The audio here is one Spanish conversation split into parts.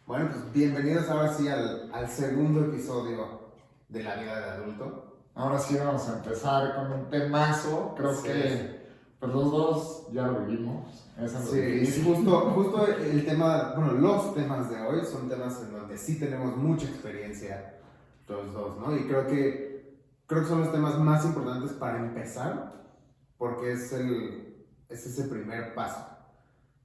Bueno, pues bienvenidos ahora sí al segundo episodio de la vida de adulto. Ahora sí vamos a empezar con un temazo. Creo Sí, que pues los dos ya lo vivimos. Eso es lo sí, difícil. justo el tema, bueno, los temas de hoy son temas en donde sí tenemos mucha experiencia los dos, ¿no? Y creo que son los temas más importantes para empezar, porque es ese primer paso.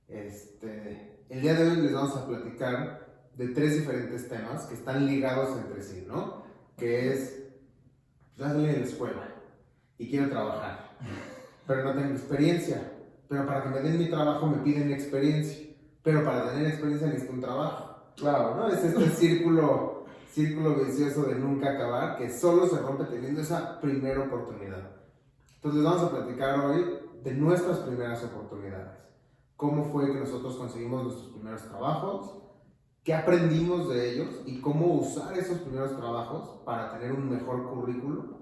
El día de hoy les vamos a platicar de tres diferentes temas que están ligados entre sí, ¿no? Que es, ya salí de la escuela y quiero trabajar, pero no tengo experiencia. Pero para que me den mi trabajo me piden experiencia. Pero para tener experiencia necesito un trabajo. Claro, ¿No? Es este círculo vicioso de nunca acabar que solo se rompe teniendo esa primera oportunidad. Entonces les vamos a platicar hoy de nuestras primeras oportunidades. Cómo fue que nosotros conseguimos nuestros primeros trabajos, qué aprendimos de ellos y cómo usar esos primeros trabajos para tener un mejor currículum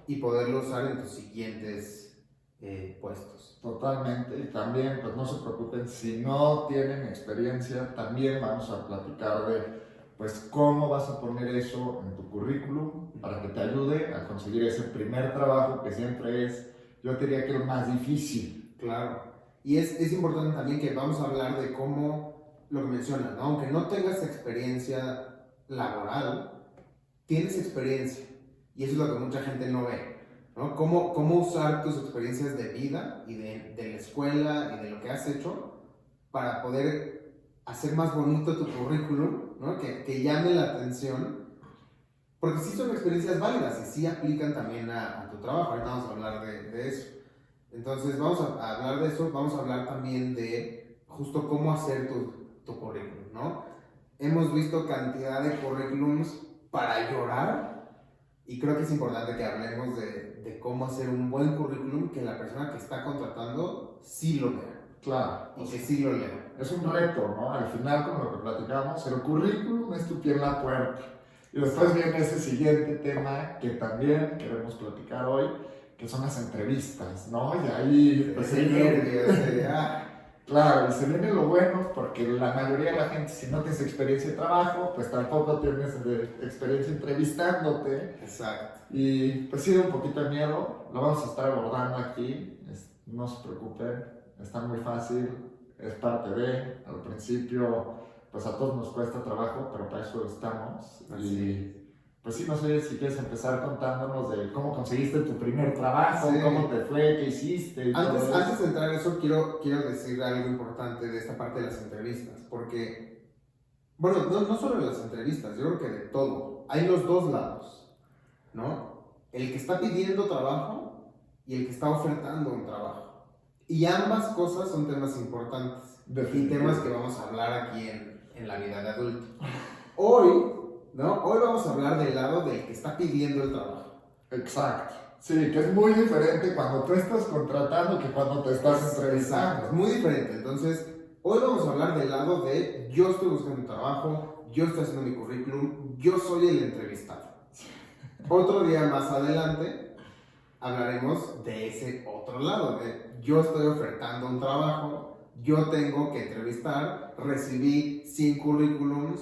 y poderlo usar en tus siguientes puestos. totalmente. Y también, pues no se preocupen, si no tienen experiencia, también vamos a platicar de pues cómo vas a poner eso en tu currículum para que te ayude a conseguir ese primer trabajo que siempre es, yo diría que el más difícil. Claro. Y es importante también que vamos a hablar de cómo, lo que mencionas, ¿no? Aunque no tengas experiencia laboral, tienes experiencia. Y eso es lo que mucha gente no ve, ¿no? Cómo usar tus experiencias de vida y de la escuela y de lo que has hecho para poder hacer más bonito tu currículum, ¿no? Que llame la atención. Porque sí son experiencias válidas y sí aplican también a tu trabajo. Ahorita vamos a hablar de eso. Entonces vamos a hablar de eso, vamos a hablar también de justo cómo hacer tu currículum, ¿no? Hemos visto cantidad de currículums para llorar y creo que es importante que hablemos de cómo hacer un buen currículum que la persona que está contratando sí lo vea. Claro. Y que sí lo lea. Es un reto, ¿no? Al final, como lo que platicamos, el currículum es tu pie en la puerta. Y después viene ese siguiente tema que también queremos platicar hoy, que son las entrevistas, ¿no? Y ahí, pues, claro, y se viene lo bueno, porque la mayoría de la gente, si no tienes experiencia de trabajo, pues tampoco tienes experiencia entrevistándote. Exacto. Y pues sí, da un poquito de miedo, lo vamos a estar abordando aquí, no se preocupen, está muy fácil, es parte de, al principio, pues a todos nos cuesta trabajo, pero para eso estamos. Así. Y pues sí, no sé si quieres empezar contándonos de cómo conseguiste tu primer trabajo, sí, cómo te fue, qué hiciste. Antes de entrar en eso, quiero decir algo importante de esta parte de las entrevistas, porque, bueno, no solo de las entrevistas, yo creo que de todo. Hay los dos lados, ¿no? El que está pidiendo trabajo y el que está ofertando un trabajo. Y ambas cosas son temas importantes y temas que vamos a hablar aquí en la vida de adulto. Hoy, ¿no? Hoy vamos a hablar del lado del que está pidiendo el trabajo. Exacto. Sí, que es muy diferente cuando tú estás contratando que cuando te estás entrevistando. Exacto, es muy diferente. Entonces, hoy vamos a hablar del lado de yo estoy buscando un trabajo, yo estoy haciendo mi currículum, yo soy el entrevistado. Otro día más adelante hablaremos de ese otro lado, de yo estoy ofertando un trabajo, yo tengo que entrevistar, recibí 100 currículums,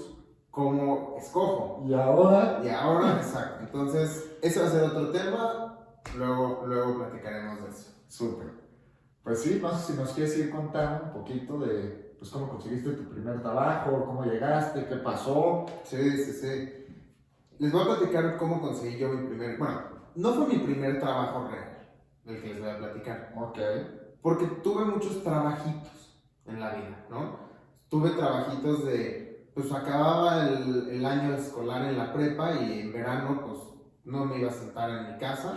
¿cómo escojo? Y ahora, exacto. Entonces, ese va a ser otro tema, luego platicaremos de eso. Súper. Pues sí, no sé si nos quieres ir contando un poquito de pues, cómo conseguiste tu primer trabajo, cómo llegaste, qué pasó. Sí. Les voy a platicar cómo conseguí yo mi primer... Bueno, no fue mi primer trabajo real, el que les voy a platicar. Ok. Porque tuve muchos trabajitos en la vida, ¿no? Tuve trabajitos de... Pues acababa el año escolar en la prepa y en verano pues no me iba a sentar en mi casa,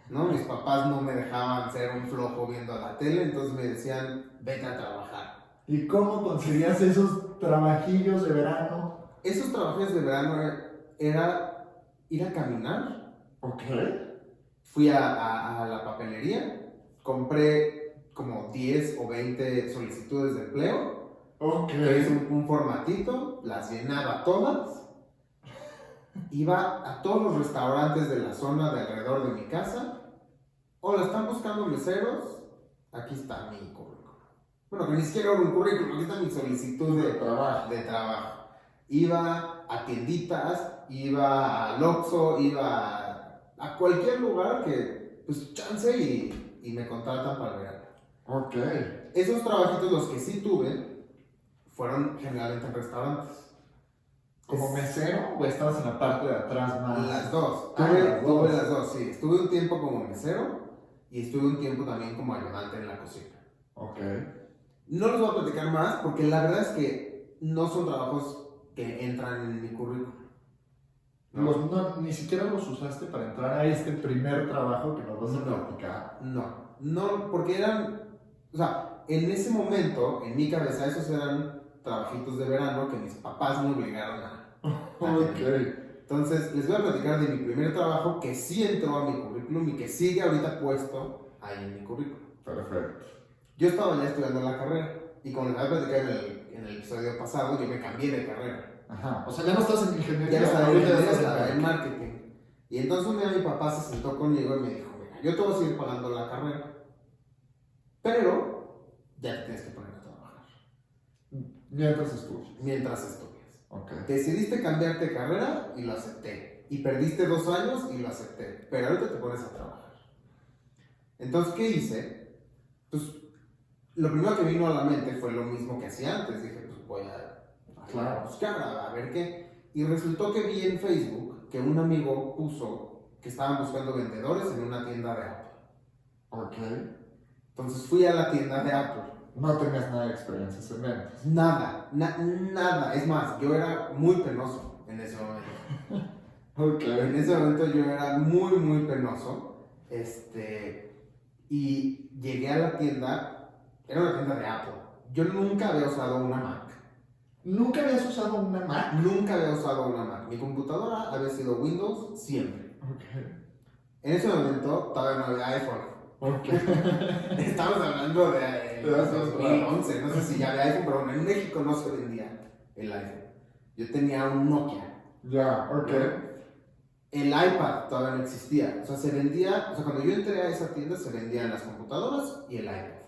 ¿no? Mis papás no me dejaban ser un flojo viendo la tele, entonces me decían, vete a trabajar. ¿Y cómo conseguías esos trabajillos de verano? Esos trabajos de verano era ir a caminar. Ok. Fui a la papelería, compré como 10 o 20 solicitudes de empleo. Ok. Es un formatito, las llenaba todas. Iba a todos los restaurantes de la zona de alrededor de mi casa. Hola, ¿están buscando meseros? Aquí está mi currículum. Bueno, que ni siquiera era un currículum, aquí está mi solicitud de trabajo. Iba a tienditas, iba al Oxxo, iba a cualquier lugar que, pues, chance y me contratan para el verano. Ok. Esos trabajitos, los que sí tuve, fueron generalmente en restaurantes. ¿Como mesero o estabas en la parte de atrás más? Las dos. Ah, las Tuve dos. las dos, sí. Estuve un tiempo como mesero y estuve un tiempo también como ayudante en la cocina. Ok. No les voy a platicar más porque la verdad es que no son trabajos que entran en mi currículum. Ni siquiera los usaste para entrar a este primer trabajo que nos vas a platicar. No, porque eran, o sea, en ese momento, en mi cabeza, esos eran trabajitos de verano que mis papás me obligaron a Ok. tener. Entonces, les voy a platicar de mi primer trabajo que sí entró a mi currículum y que sigue ahorita puesto ahí en mi currículum. Perfecto. Yo estaba ya estudiando la carrera y como les voy a platicar en el episodio pasado, yo me cambié de carrera. Ajá. O sea, ya no estás en ingeniería. Ya estaba ahorita en, estás estaba en marketing. Y entonces un día mi papá se sentó conmigo y me dijo, mira, yo te voy a seguir pagando la carrera, pero ya te tienes que poner a trabajar Mientras estudias. mientras estudias. Ok. Decidiste cambiarte de carrera y lo acepté. Y perdiste 2 años y lo acepté. Pero ahorita te pones a trabajar. Entonces, ¿qué hice? Pues lo primero que vino a la mente fue lo mismo que hacía antes. Dije, pues voy a buscar, a ver qué. Y resultó que vi en Facebook que un amigo puso que estaban buscando vendedores en una tienda de Apple. Ok. Entonces fui a la tienda de Apple. No tenías nada de experiencia en ventas. Nada. Es más, yo era muy penoso en ese momento. Ok. En ese momento yo era muy penoso. Y llegué a la tienda, era una tienda de Apple. Yo nunca había usado una Mac. ¿Nunca habías usado una Mac? Nunca había usado una Mac. Mi computadora había sido Windows siempre. Ok. En ese momento todavía no había iPhone. Ok. Estamos hablando de De hace 2011, no sé si ya había iPhone, pero bueno, en México no se vendía el iPhone. Yo tenía un Nokia. Ya, ok. El iPad todavía no existía. O sea, se vendía, o sea, cuando yo entré a esa tienda se vendían las computadoras y el iPad.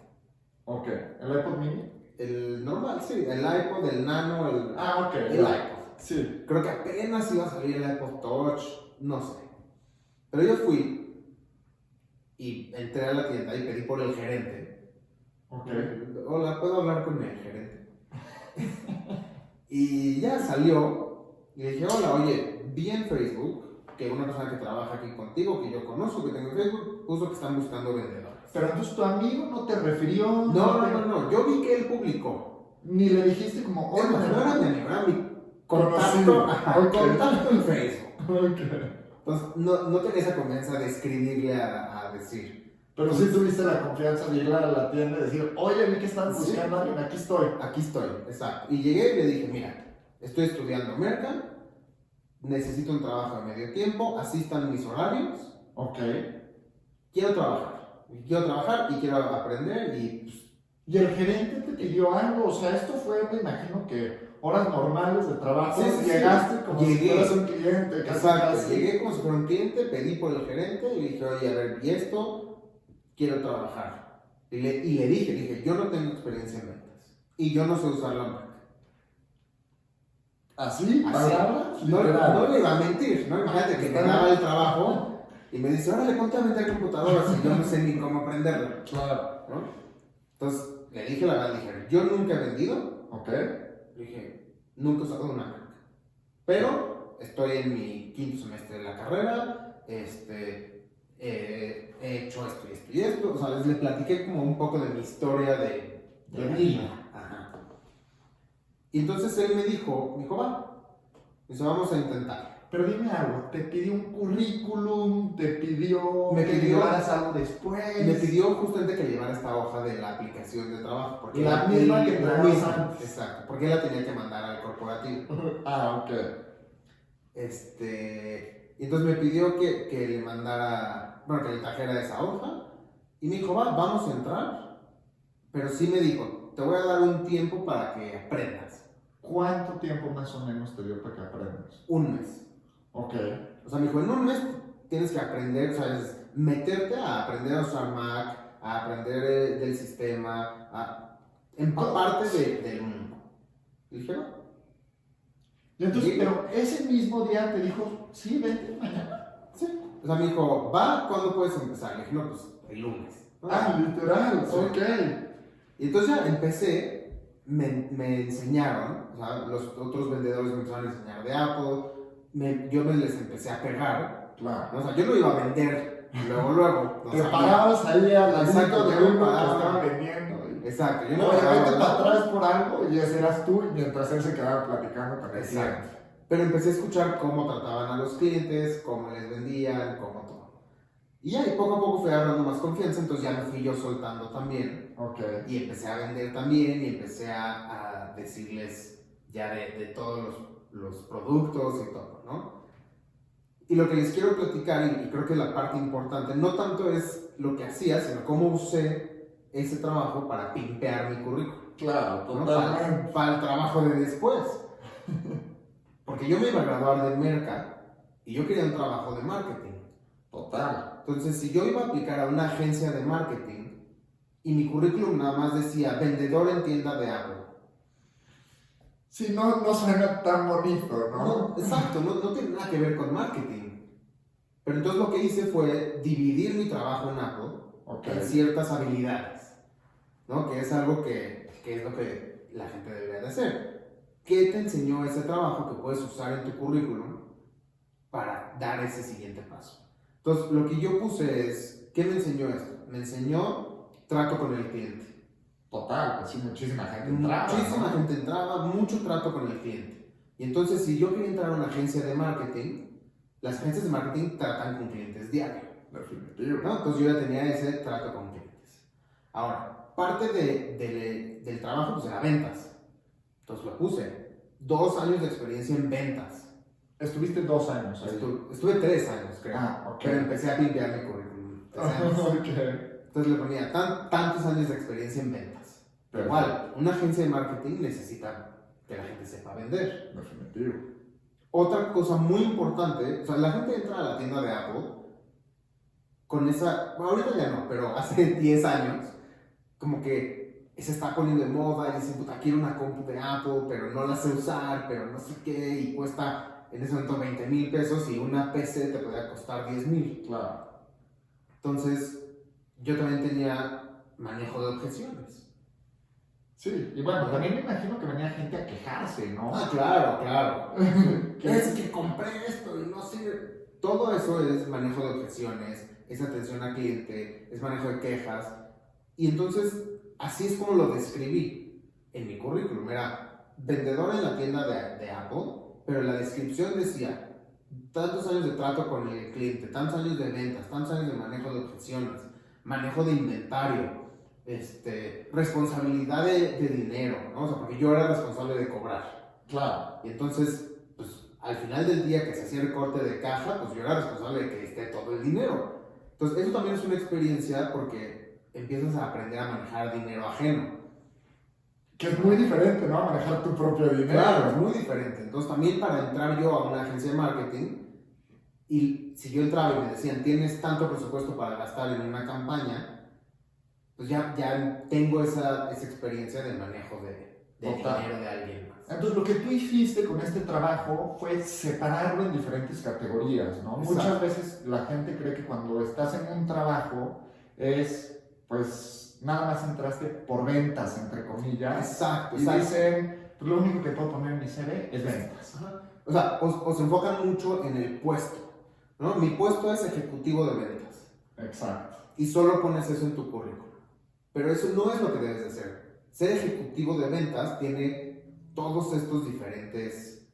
Ok. ¿El iPod mini? El normal, sí, el iPod, el Nano, Ah, ok. el iPod. Sí. Creo que apenas iba a salir el iPod Touch, no sé. Pero yo fui y entré a la tienda y pedí por el gerente. Ok. Hola, ¿puedo hablar con el gerente? Y ya salió y le dije, hola, oye, vi en Facebook que una persona que trabaja aquí contigo, que yo conozco, que tengo en Facebook, puso que están buscando vendedores. Pero entonces tu amigo no te refirió. No, yo vi que él publicó. Ni le dijiste como, Oye, hola, no era mi amigo, era mi Conocido. contacto en Facebook. Ok. Entonces, no tenía esa confianza de escribirle a decir, Pero sí tuviste la confianza de ir a la tienda y decir, oye, vi que están buscando a alguien, aquí estoy. aquí estoy, exacto. Y llegué y le dije, mira, estoy estudiando Merca, necesito un trabajo de medio tiempo, así están mis horarios, Ok. quiero trabajar y quiero aprender y pues, ¿Y el gerente te pidió algo? O sea, esto fue, me imagino que horas normales de trabajo. Sí. Llegaste como si Llegué. fueras un cliente. Exacto, llegué como si fuera un cliente, pedí por el gerente y le dije, oye, a ver, y esto, quiero trabajar. Y le dije, yo no tengo experiencia en ventas y yo no sé usar la Mac. ¿Así? ¿Palabras? No le iba a mentir, ¿no? Imagínate que me daba el trabajo y me dice, órale, ponte a vender computadoras y yo no sé ni cómo aprenderlo. Claro. ¿No? Entonces, le dije la verdad, dije, yo nunca he vendido. Ok. Le dije, nunca he usado una Mac. Pero estoy en mi 5º semestre de la carrera, he hecho esto y esto y esto. O sea, les platiqué como un poco de mi historia de vida. Ajá. Y entonces él me dijo, va, dice, vamos a intentar. Pero dime algo, ¿te pidió un currículum? ¿Te pidió Me que pidió- llevaras algo después? Me pidió justamente que llevara esta hoja de la aplicación de trabajo. Porque La misma que la traías misma, antes. exacto, porque él la tenía que mandar al corporativo. Ah, ok. Y entonces me pidió que le mandara, bueno, que le trajera esa hoja. Y me dijo, vamos a entrar. Pero sí me dijo, te voy a dar un tiempo para que aprendas. ¿Cuánto tiempo más o menos te dio para que aprendas? 1 mes. Ok. O sea, me dijo, en 1 mes tienes que aprender, o sea, es meterte a aprender a usar Mac, a aprender del sistema, a empaparte del mundo. Y dije, no. Y entonces, Y- pero ese mismo día te dijo, sí, vente mañana. Sí. O sea, me dijo, ¿va? ¿Cuándo puedes empezar? Le dije, no, pues el lunes. ¿No? Ah, literal, Sí. ok. Y entonces ya empecé, me enseñaron, o sea, los otros vendedores me empezaron a enseñar de Apple, yo me les empecé a pegar, Claro. ¿no? O sea, yo no iba a vender luego, no Te sabía. parabas ahí al Exacto, ladito de yo me uno que paraba. estaba vendiendo. Exacto, yo No, no de repente paraba, para atrás por algo y ese eras tú, mientras él se quedaba platicando con el Exacto. cliente. Pero empecé a escuchar cómo trataban a los clientes, cómo les vendían, cómo todo. Y ya, y poco a poco fui agarrando más confianza, entonces ya me fui yo soltando también. Ok. Y empecé a vender también y empecé a decirles ya de todos los productos y todo, ¿no? Y lo que les quiero platicar, y creo que la parte importante, no tanto es lo que hacía, sino cómo usé ese trabajo para pimpear mi currículum, Claro, ¿no? totalmente. Para el trabajo de después. Porque yo me iba a graduar de Merca y yo quería un trabajo de marketing. Total. Entonces, si yo iba a aplicar a una agencia de marketing y mi currículum nada más decía vendedor en tienda de Apple. Sí, no suena tan bonito, ¿no? No, exacto, no tiene nada que ver con marketing. Pero entonces lo que hice fue dividir mi trabajo en Apple Ok. en ciertas habilidades, ¿no? Que es algo que es lo que la gente debería de hacer. ¿Qué te enseñó ese trabajo que puedes usar en tu currículum para dar ese siguiente paso? Entonces, lo que yo puse es, ¿qué me enseñó esto? Me enseñó trato con el cliente. Total, pues sí, muchísima gente entraba. Muchísima ¿no? gente entraba, mucho trato con el cliente. Y entonces, si yo quería entrar a una agencia de marketing, las agencias de marketing tratan con clientes diario, Definitivo. ¿no? Entonces yo ya tenía ese trato con clientes. Ahora, parte del trabajo pues era ventas. Entonces lo puse. 2 años de experiencia en ventas. Estuviste 2 años ahí. Estuve 3 años, creo. Ah, ok. Pero empecé a pimpear mi currículum. 3 años. Ok. Entonces le ponía tantos años de experiencia en ventas. Pero igual, una agencia de marketing necesita que la gente sepa vender. Definitivo. Otra cosa muy importante, o sea, la gente entra a la tienda de Apple con esa, bueno, ahorita ya no, pero hace 10 años, como que se está poniendo de moda y dicen, puta, quiero una compu de Apple, pero no la sé usar, pero no sé qué, y cuesta en ese momento 20,000 pesos y una PC te podría costar 10,000. Claro. Entonces, yo también tenía manejo de objeciones. Sí, y bueno, también me imagino que venía gente a quejarse, ¿no? Ah, claro. Es que compré esto y no sirve. Todo eso es manejo de objeciones, es atención al cliente, es manejo de quejas. Y entonces, así es como lo describí en mi currículum. Era vendedor en la tienda de Apple, pero la descripción decía tantos años de trato con el cliente, tantos años de ventas, tantos años de manejo de objeciones, manejo de inventario, responsabilidad de dinero, ¿no? O sea, porque yo era responsable de cobrar. Claro. Y entonces, pues al final del día que se hacía el corte de caja, pues yo era responsable de que esté todo el dinero. Entonces, eso también es una experiencia porque empiezas a aprender a manejar dinero ajeno. Que es muy diferente, ¿no? Manejar tu propio dinero. Claro, es muy diferente. Entonces, también para entrar yo a una agencia de marketing, y si yo entraba y me decían, tienes tanto presupuesto para gastar en una campaña, pues ya tengo esa experiencia de manejo de dinero de alguien más. Entonces, lo que tú hiciste con este trabajo fue separarlo en diferentes categorías, ¿no? Exacto. Muchas veces la gente cree que cuando estás en un trabajo es, pues, nada más entraste por ventas, entre comillas. Exacto. Y dicen, pues, lo único que puedo poner en mi CV es ventas. Ajá. O sea, os enfocan mucho en el puesto, ¿no? Mi puesto es ejecutivo de ventas. Exacto. Y solo pones eso en tu currículum. Pero eso no es lo que debes de hacer. Ser ejecutivo de ventas tiene todos estos diferentes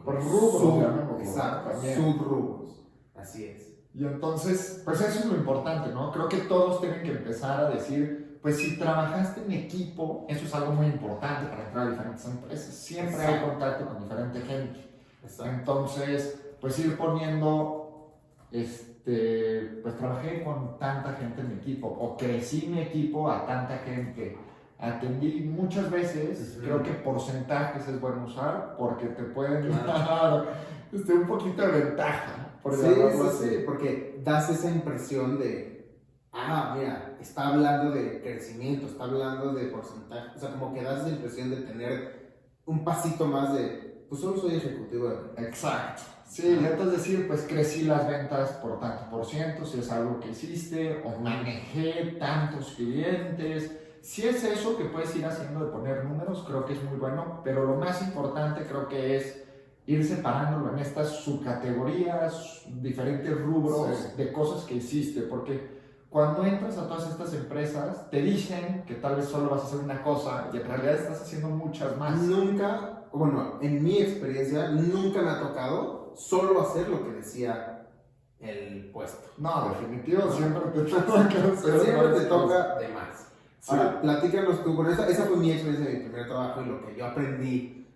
Por rubros, exacto, también. subrubros. Así es. Y entonces, pues eso es lo importante, ¿no? Creo que todos tienen que empezar a decir, pues si trabajaste en equipo, eso es algo muy importante para entrar a diferentes empresas. Siempre hay contacto con diferente gente. Exacto. Entonces, pues ir poniendo, pues trabajé con tanta gente en mi equipo, o crecí mi equipo a tanta gente, atendí muchas veces, creo que porcentajes es bueno usar, porque te pueden dar un poquito de ventaja. Por Sí, porque das esa impresión de, mira, está hablando de crecimiento, está hablando de porcentaje, o sea, como que das la impresión de tener un pasito más de pues solo soy ejecutivo de ventas. Exacto. Sí, entonces decir, pues crecí las ventas por tanto por ciento, si es algo que hiciste, o manejé tantos clientes. Si es eso que puedes ir haciendo de poner números, creo que es muy bueno, pero lo más importante creo que es ir separándolo en estas subcategorías, diferentes rubros Sí. de cosas que hiciste, porque cuando entras a todas estas empresas, te dicen que tal vez solo vas a hacer una cosa y en realidad estás haciendo muchas más. Nunca, bueno, en mi experiencia, nunca me ha tocado solo hacer lo que decía el puesto. No, definitivo, siempre te toca hacer Siempre más te toca cosas. de más. Sí. Ahora, platícanos tú, bueno, esa fue mi experiencia de mi primer trabajo y lo que yo aprendí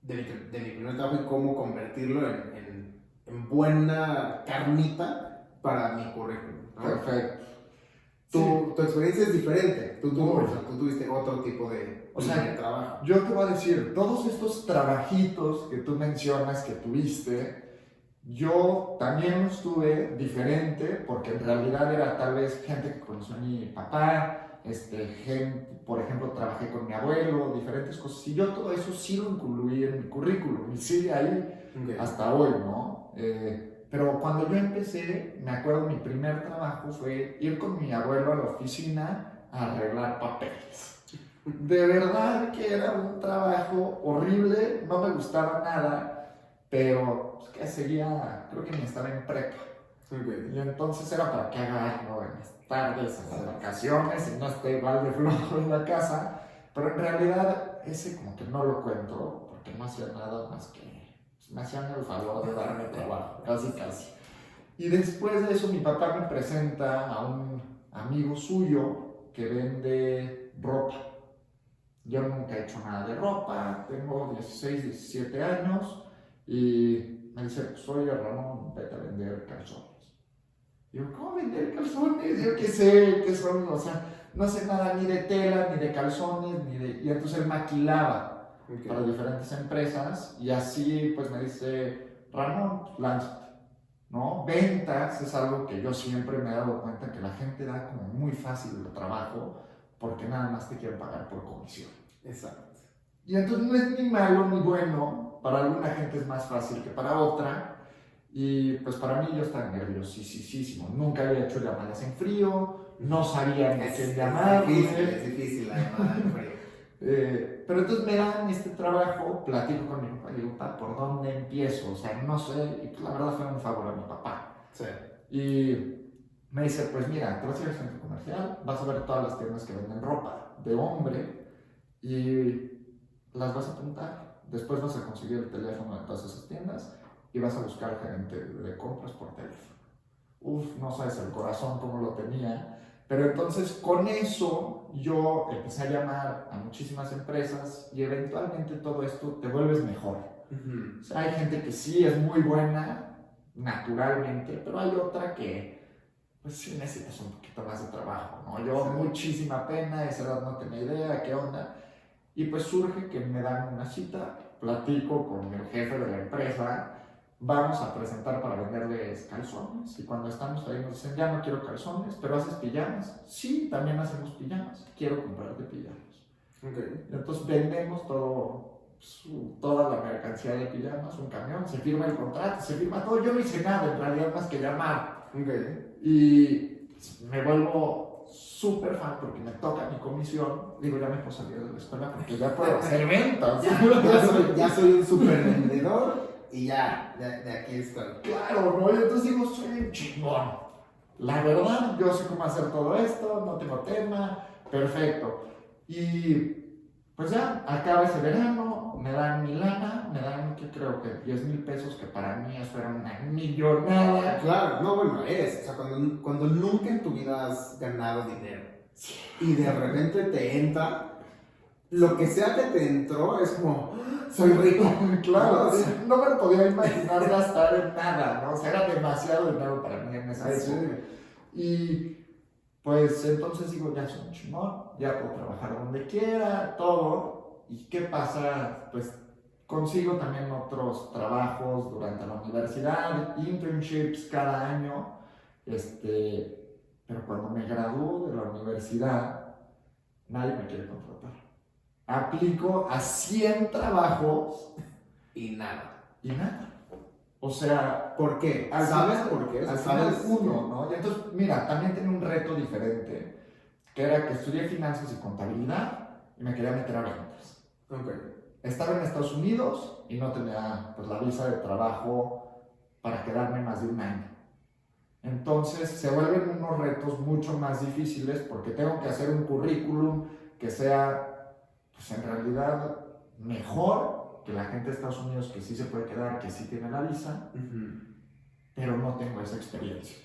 de mi primer trabajo y cómo convertirlo en buena carnita para mi currículum, ¿no? Perfecto. Tu experiencia es diferente. Tú Muy. tuviste otro tipo de O sea, de trabajo. Yo te voy a decir, todos estos trabajitos que tú mencionas que tuviste, yo también los tuve diferente porque en realidad era tal vez gente que conoció a mi papá, gente, por ejemplo, trabajé con mi abuelo, diferentes cosas. Y yo todo eso sí lo incluí en mi currículum y sigue ahí Okay. hasta hoy, ¿no? Pero cuando yo empecé, me acuerdo mi primer trabajo fue ir con mi abuelo a la oficina a arreglar papeles. De verdad que era un trabajo horrible, no me gustaba nada, pero pues, que seguía, creo que ni estaba en prepa. Okay. Y entonces era para que haga algo en las tardes, en las vacaciones, y no esté igual de flojo en la casa. Pero en realidad ese como que no lo cuento, porque no hacía nada más que, pues, me hacían el favor de darme trabajo, casi casi. Y después de eso mi papá me presenta a un amigo suyo que vende ropa. Yo nunca he hecho nada de ropa, tengo 16, 17 años y me dice, pues oye Ramón, vete a vender calzones. Y yo, ¿cómo vender calzones? Yo qué sé, qué son, o sea, no sé nada ni de tela, ni de calzones, ni de... Y entonces él maquilaba para diferentes empresas y así pues me dice, Ramón, pues, lánzate, ¿no? Ventas es algo que yo siempre me he dado cuenta que la gente da como muy fácil el trabajo porque nada más te quieren pagar por comisión. Exacto. Y entonces no es ni malo ni bueno, para alguna gente es más fácil que para otra, y pues para mí yo estaba nerviosísimo, nunca había hecho llamadas en frío, no sabía ni a quién llamar. Es difícil la llamada en frío. Pero entonces me dan este trabajo, platico con mi papá y digo, "Pa, ¿por dónde empiezo? O sea, no sé", y pues la verdad fue un favor a mi papá. Sí. Y me dice, pues mira, te vas a ir al centro comercial, vas a ver todas las tiendas que venden ropa de hombre y las vas a apuntar. Después vas a conseguir el teléfono de todas esas tiendas y vas a buscar al gerente de compras por teléfono. Uf, no sabes el corazón cómo lo tenía. Pero entonces con eso yo empecé a llamar a muchísimas empresas y eventualmente todo esto te vuelves mejor. O sea, hay gente que sí es muy buena naturalmente, pero hay otra que pues sí necesitas un poquito más de trabajo, ¿no? Yo muchísima pena, a esa edad no tenía idea, qué onda. Y pues surge que me dan una cita, platico con el jefe de la empresa, vamos a presentar para venderles calzones. Y cuando estamos ahí nos dicen, ya no quiero calzones, pero ¿haces pijamas? Sí, también hacemos pijamas, quiero comprarte pijamas. Okay. Entonces vendemos toda la mercancía de pijamas, un camión, se firma el contrato, se firma todo. Yo no hice nada en realidad más que llamar. Okay. Y me vuelvo súper fan porque me toca mi comisión. Digo, ya me puedo salir de la escuela porque ya puedo hacer ventas. ya soy un super vendedor y ya, de aquí estoy. Claro, ¿no? Y entonces digo, soy un chingón. La verdad, yo sé cómo hacer todo esto, no tengo tema, perfecto. Y pues ya, acaba ese verano, me dan mi lana, me dan, que creo que 10,000 pesos, que para mí eso era una millonada. Claro, no, bueno, o sea, cuando nunca en tu vida has ganado dinero y de repente te entra, lo que sea que te entró es como, soy rico. Claro, ¿no? O sea, no me lo podía imaginar gastar en nada, ¿no? O sea, era demasiado dinero para mí en esa época. Y pues entonces digo, ya soy un chingón, ya puedo trabajar donde quiera, todo. ¿Y qué pasa? Pues consigo también otros trabajos durante la universidad, internships cada año. Pero cuando me gradúo de la universidad, nadie me quiere contratar. Aplico a 100 trabajos y nada. Y nada. O sea, ¿Por qué? al ¿Sabes final- por qué? O sea, Al final ¿sabes? uno, ¿no? Y entonces, mira, también tenía un reto diferente, que era que estudié finanzas y contabilidad y me quería meter a ventas. Ok. Estaba en Estados Unidos y no tenía pues, la visa de trabajo para quedarme más de un año. Entonces se vuelven unos retos mucho más difíciles porque tengo que hacer un currículum que sea, pues en realidad, mejor que la gente de Estados Unidos que sí se puede quedar, que sí tiene la visa, pero no tengo esa experiencia.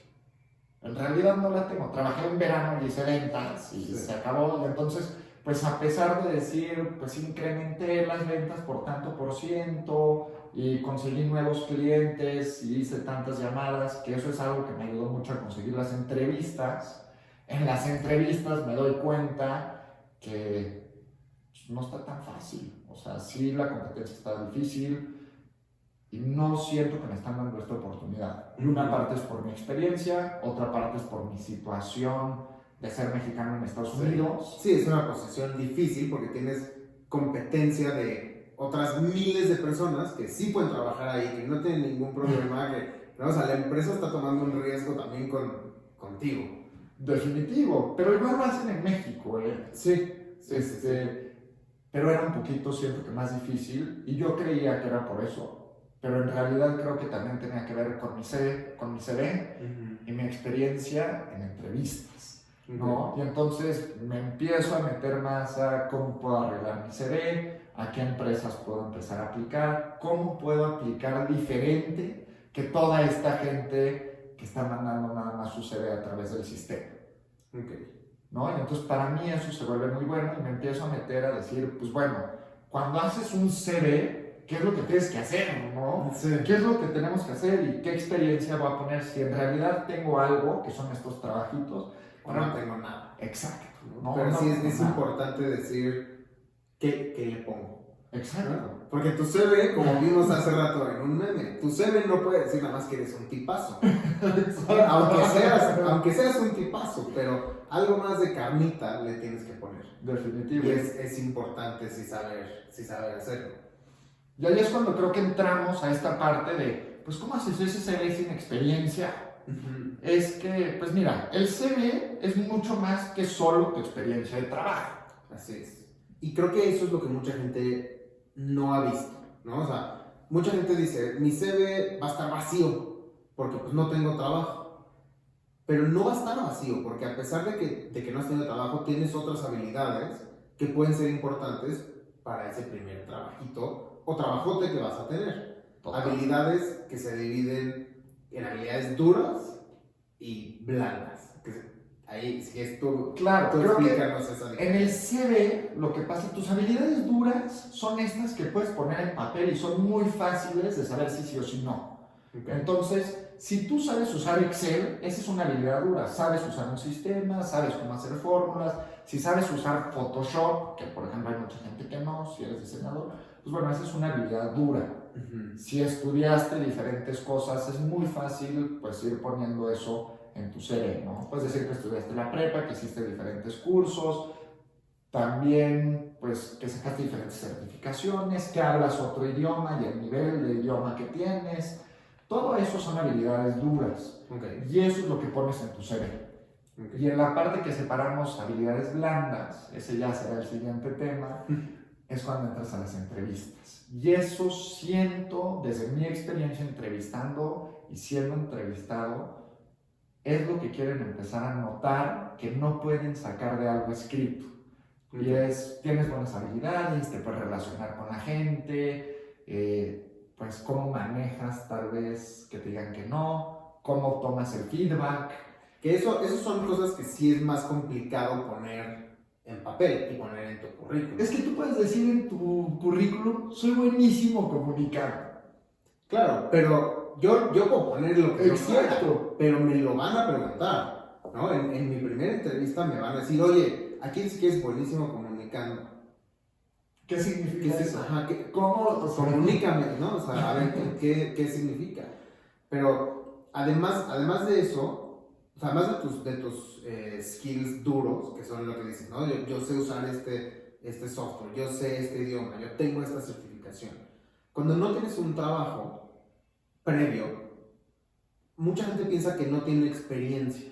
En realidad no la tengo. Trabajé en verano y hice ventas y se acabó. Y entonces, pues a pesar de decir, pues incrementé las ventas por tanto por ciento y conseguí nuevos clientes y hice tantas llamadas, que eso es algo que me ayudó mucho a conseguir las entrevistas. En las entrevistas me doy cuenta que pues, no está tan fácil. O sea, sí la competencia está difícil y no siento que me están dando esta oportunidad. Y una parte es por mi experiencia, otra parte es por mi situación de ser mexicano en Estados Unidos. Sí, es una posición difícil porque tienes competencia de otras miles de personas que sí pueden trabajar ahí, que no tienen ningún problema, que ¿no? O sea, la empresa está tomando un riesgo también contigo. Definitivo, pero igual lo hacen en México, ¿eh? Sí. Pero era un poquito, siento que más difícil, y yo creía que era por eso. Pero en realidad creo que también tenía que ver con mi CV y mi experiencia en entrevistas, ¿no? Y entonces me empiezo a meter más a cómo puedo arreglar mi CV, a qué empresas puedo empezar a aplicar, cómo puedo aplicar diferente que toda esta gente que está mandando nada más su CV a través del sistema, ¿no? Y entonces para mí eso se vuelve muy bueno y me empiezo a meter a decir, pues bueno, cuando haces un CV, ¿qué es lo que tienes que hacer, no? Sí. ¿Qué es lo que tenemos que hacer y qué experiencia voy a poner si en realidad tengo algo, que son estos trabajitos? O no tengo nada. Exacto. ¿no? Pero no sí tengo es nada. importante decir qué le pongo. Exacto. ¿No? Porque tu CV, como vimos hace rato en un meme, tu CV no puede decir nada más que eres un tipazo. aunque seas un tipazo, pero algo más de carnita le tienes que poner. Definitivo. Y es importante sí saber hacerlo. Y ahí es cuando creo que entramos a esta parte de, pues, ¿cómo haces ese CV sin experiencia? Es que, pues mira, el CV es mucho más que solo tu experiencia de trabajo. Así es. Y creo que eso es lo que mucha gente no ha visto, ¿no? O sea, mucha gente dice, mi CV va a estar vacío porque pues no tengo trabajo. Pero no va a estar vacío porque a pesar de que no has tenido trabajo, tienes otras habilidades que pueden ser importantes para ese primer trabajito o trabajote que vas a tener. Total. Habilidades que se dividen en habilidades duras y blandas. Ahí, si es tú, Claro, tú creo que explícanos esa en el diferencia. CV lo que pasa, tus habilidades duras son estas que puedes poner en papel y son muy fáciles de saber si sí o si no. Entonces, si tú sabes usar Excel, esa es una habilidad dura. Sabes usar un sistema, sabes cómo hacer fórmulas. Si sabes usar Photoshop, que por ejemplo hay mucha gente que no, si eres diseñador, pues bueno, esa es una habilidad dura. Si estudiaste diferentes cosas, es muy fácil pues ir poniendo eso en tu CV, ¿no? Puedes decir que estudiaste la prepa, que hiciste diferentes cursos, también pues que sacaste diferentes certificaciones, que hablas otro idioma y el nivel de idioma que tienes. Todo eso son habilidades duras. Y eso es lo que pones en tu CV. Y en la parte que separamos habilidades blandas, ese ya será el siguiente tema, es cuando entras a las entrevistas. Y eso siento, desde mi experiencia entrevistando y siendo entrevistado, es lo que quieren empezar a notar que no pueden sacar de algo escrito. Y es, tienes buenas habilidades, te puedes relacionar con la gente, pues cómo manejas tal vez que te digan que no, cómo tomas el feedback. Que eso son cosas que sí es más complicado poner en papel y poner en tu currículum. Es que tú puedes decir en tu currículum, soy buenísimo comunicando. Claro, pero yo puedo poner lo que yo quiera, pero me lo van a preguntar, ¿no? En mi primera entrevista me van a decir, oye, aquí dice que es buenísimo comunicando. ¿Qué significa eso? Ajá, ¿Cómo? Comunícame, ¿no? O sea, a ver, ¿qué significa? Pero además de eso, o sea, además de tus skills duros, que son lo que dices, ¿no? Yo sé usar este software, yo sé este idioma, yo tengo esta certificación. Cuando no tienes un trabajo previo, mucha gente piensa que no tiene experiencia.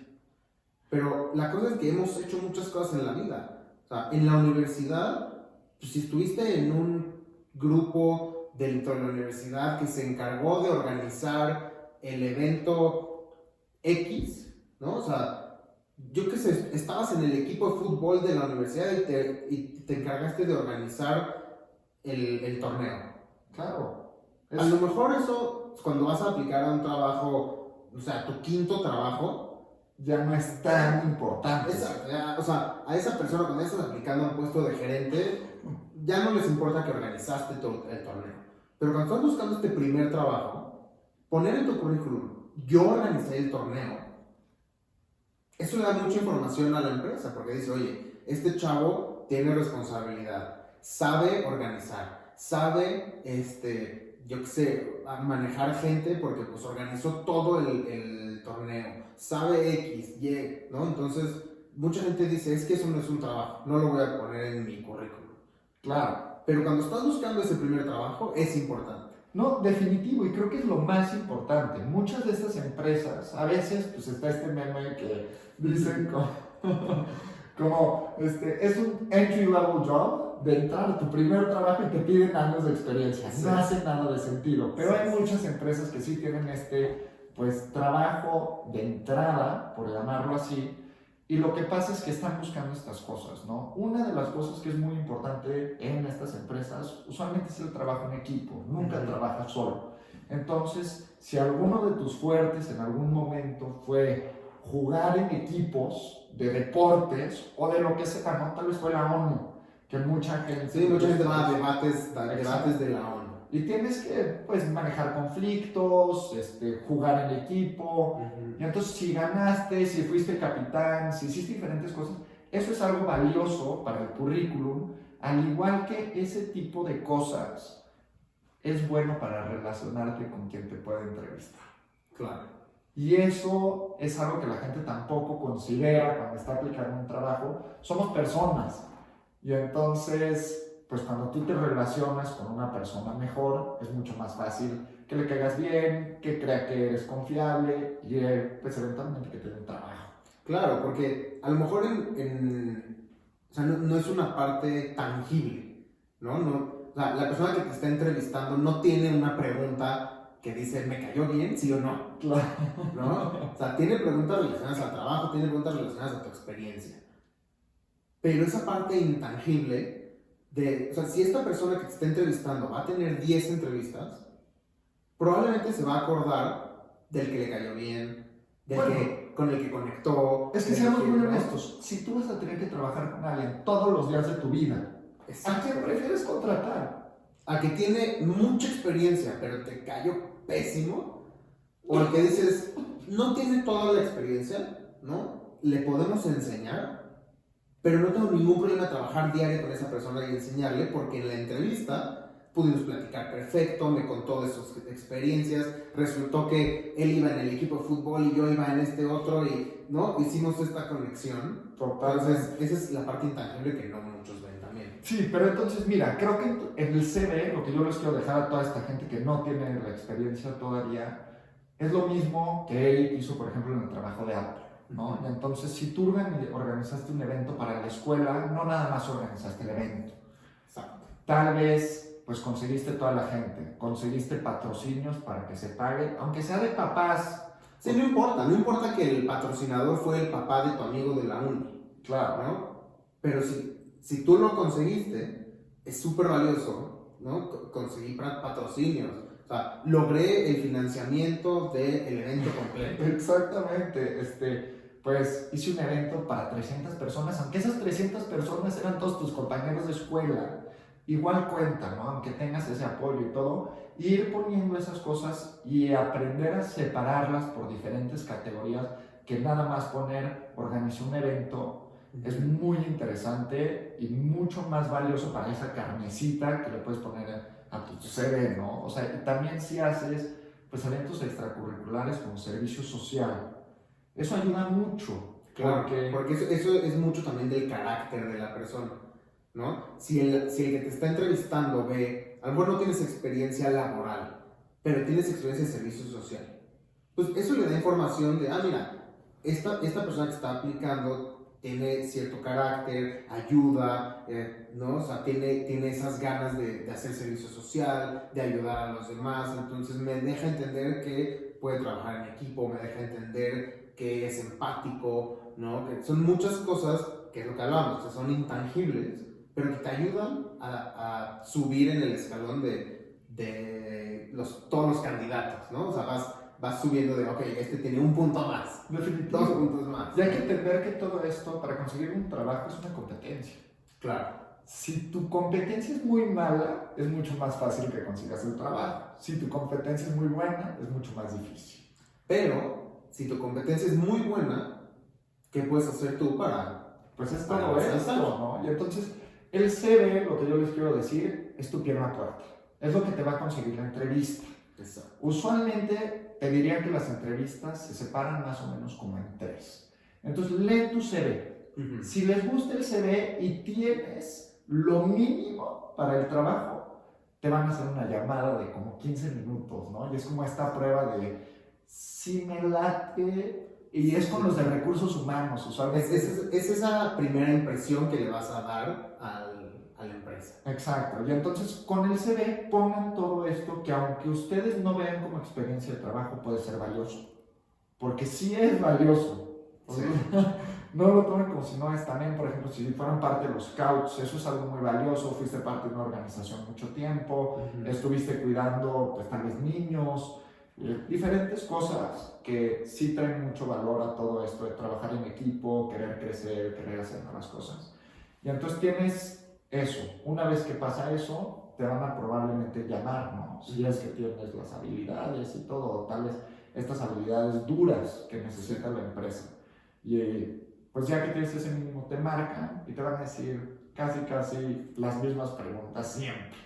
Pero la cosa es que hemos hecho muchas cosas en la vida. O sea, en la universidad, pues, si estuviste en un grupo dentro de la universidad que se encargó de organizar el evento X, ¿no? O sea, yo qué sé, estabas en el equipo de fútbol de la universidad y te encargaste de organizar el torneo. Claro. A lo mejor eso, cuando vas a aplicar a un trabajo, o sea, tu quinto trabajo, ya no es tan importante. exacto, o sea, a esa persona cuando estás aplicando a un puesto de gerente, ya no les importa que organizaste el torneo. Pero cuando estás buscando este primer trabajo, poner en tu currículum, yo organizé el torneo, eso le da mucha información a la empresa, porque dice, oye, este chavo tiene responsabilidad, sabe organizar, sabe, yo qué sé, manejar gente, porque pues organizó todo el torneo, sabe X, Y, ¿no? Entonces, mucha gente dice, es que eso no es un trabajo, no lo voy a poner en mi currículum. Claro. Pero cuando estás buscando ese primer trabajo, es importante. No, definitivo, y creo que es lo más importante. Muchas de estas empresas, a veces, pues está este meme que dicen es un entry level job de entrar a tu primer trabajo y te piden años de experiencia. Sí. No hace nada de sentido, pero hay muchas empresas que sí tienen pues, trabajo de entrada, por llamarlo así, y lo que pasa es que están buscando estas cosas, ¿no? Una de las cosas que es muy importante en estas empresas, usualmente es el trabajo en equipo, nunca trabajas solo. Entonces, si alguno de tus fuertes en algún momento fue jugar en equipos de deportes o de lo que sea, ¿no? Tal vez fue la ONU, que mucha gente... Sí, mucha gente va a debates de la ONU. Y tienes que, pues, manejar conflictos, jugar en equipo. Y entonces, si ganaste, si fuiste capitán, si hiciste diferentes cosas, eso es algo valioso para el currículum, al igual que ese tipo de cosas es bueno para relacionarte con quien te puede entrevistar. Claro. Y eso es algo que la gente tampoco considera cuando está aplicando un trabajo. Somos personas. Y entonces, pues cuando tú te relacionas con una persona mejor, es mucho más fácil que le caigas bien, que crea que eres confiable y pues eventualmente que te dé un trabajo. Claro, porque a lo mejor o sea, no es una parte tangible, ¿no? O sea, la persona que te está entrevistando no tiene una pregunta que dice, ¿me cayó bien? ¿Sí o no? Claro. ¿No? O sea, tiene preguntas relacionadas al trabajo, tiene preguntas relacionadas a tu experiencia. Pero esa parte intangible o sea, si esta persona que te está entrevistando va a tener 10 entrevistas, probablemente se va a acordar del que le cayó bien, con el que conectó. Es que seamos muy honestos, si tú vas a tener que trabajar con alguien todos los días de tu vida, ¿a quién prefieres contratar? A que tiene mucha experiencia, pero te cayó pésimo, o al que dices, no tiene toda la experiencia, ¿no? Le podemos enseñar, pero no tengo ningún problema de trabajar diario con esa persona y enseñarle, porque en la entrevista pudimos platicar perfecto, me contó de sus experiencias, resultó que él iba en el equipo de fútbol y yo iba en este otro, y ¿no? Hicimos esta conexión. Entonces, esa es la parte intangible que no muchos ven también. Sí, pero entonces, mira, creo que en el CV, lo que yo les quiero dejar a toda esta gente que no tiene la experiencia todavía, es lo mismo que él hizo, por ejemplo, en el trabajo de Apple, ¿no? Y entonces, si tú organizaste un evento para la escuela, no nada más organizaste el evento. Exacto. Tal vez pues conseguiste toda la gente, conseguiste patrocinios para que se pague, aunque sea de papás. Sí, no importa que el patrocinador fue el papá de tu amigo de la uni, claro, ¿no? Pero si tú lo conseguiste, es súper valioso, ¿no? Conseguir patrocinios, o sea, logré el financiamiento del evento completo. Exactamente, pues hice un evento para 300 personas, aunque esas 300 personas eran todos tus compañeros de escuela. Igual cuenta, ¿no? Aunque tengas ese apoyo y todo, ir poniendo esas cosas y aprender a separarlas por diferentes categorías, que nada más poner, organizar un evento, es muy interesante y mucho más valioso para esa carnecita que le puedes poner a tu CV, ¿no? O sea, y también si haces, pues, eventos extracurriculares como servicio social, eso ayuda mucho. Claro, porque eso es mucho también del carácter de la persona, ¿no? Si el que te está entrevistando ve a lo mejor no tienes experiencia laboral, pero tienes experiencia en servicio social. Pues eso le da información de, mira, esta persona que está aplicando tiene cierto carácter, ayuda, ¿no? O sea, tiene esas ganas de hacer servicio social, de ayudar a los demás, entonces me deja entender que puede trabajar en equipo, me deja entender que es empático, ¿no? Que son muchas cosas, que es lo que hablamos, que son intangibles, pero que te ayudan a subir en el escalón de todos los candidatos, ¿no? O sea, vas subiendo de, ok, este tiene un punto más, Definitivo. 2 puntos más. Y hay que entender que todo esto, para conseguir un trabajo, es una competencia. Claro. Si tu competencia es muy mala, es mucho más fácil que consigas el trabajo. Si tu competencia es muy buena, es mucho más difícil. Pero, si tu competencia es muy buena, ¿qué puedes hacer tú para...? Pues es todo esto, ¿no? Y entonces, el CV, lo que yo les quiero decir, es tu pie en la puerta. Es lo que te va a conseguir la entrevista. Exacto. Usualmente, te diría que las entrevistas se separan más o menos como en 3. Entonces, lee tu CV. Uh-huh. Si les gusta el CV y tienes lo mínimo para el trabajo, te van a hacer una llamada de como 15 minutos, ¿no? Y es como esta prueba de si me late, y es con los de recursos humanos, usualmente. Es esa primera impresión que le vas a dar a la empresa. Exacto, y entonces con el CV pongan todo esto que aunque ustedes no vean como experiencia de trabajo puede ser valioso, porque sí es valioso. Sí. No lo tomen como si no es. También, por ejemplo, si fueran parte de los scouts, eso es algo muy valioso. Fuiste parte de una organización mucho tiempo, estuviste cuidando, pues tal vez niños, diferentes cosas que sí traen mucho valor a todo esto de trabajar en equipo, querer crecer, querer hacer nuevas cosas. Y entonces tienes eso. Una vez que pasa eso, te van a probablemente llamar, ¿no? Si es que tienes las habilidades y todo, tal vez estas habilidades duras que necesita la empresa. Y pues ya que tienes ese mínimo, te marcan y te van a decir casi las mismas preguntas siempre.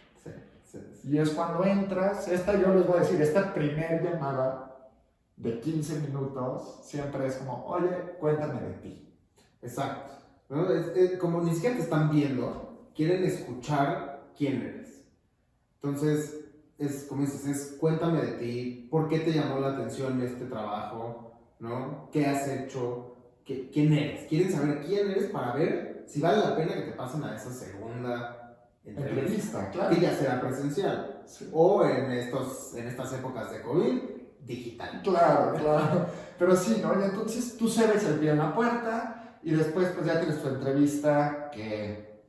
Sí. Y es cuando entras, yo les voy a decir, esta primera llamada de 15 minutos siempre es como, oye, cuéntame de ti. Exacto. ¿No? Es como ni siquiera te están viendo, quieren escuchar quién eres. Entonces, es como dices, cuéntame de ti, por qué te llamó la atención este trabajo, ¿no? ¿Qué has hecho? ¿Quién eres? Quieren saber quién eres para ver si vale la pena que te pasen a esa segunda entrevista, claro. Que ya será presencial, sí. O en estas épocas de COVID, digital. Claro. Pero sí, ¿no? Y entonces tú cebes el pie en la puerta y después pues ya tienes tu entrevista que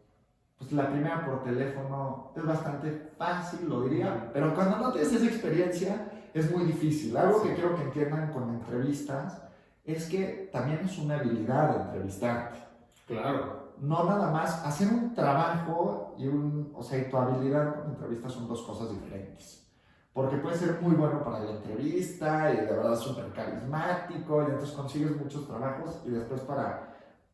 pues la primera por teléfono es bastante fácil, lo diría, pero cuando no tienes esa experiencia es muy difícil. Algo que quiero que entiendan con entrevistas es que también es una habilidad entrevistarte. Claro. No nada más hacer un trabajo y tu habilidad con entrevistas son 2 cosas diferentes. Porque puedes ser muy bueno para la entrevista y de verdad súper carismático y entonces consigues muchos trabajos y después para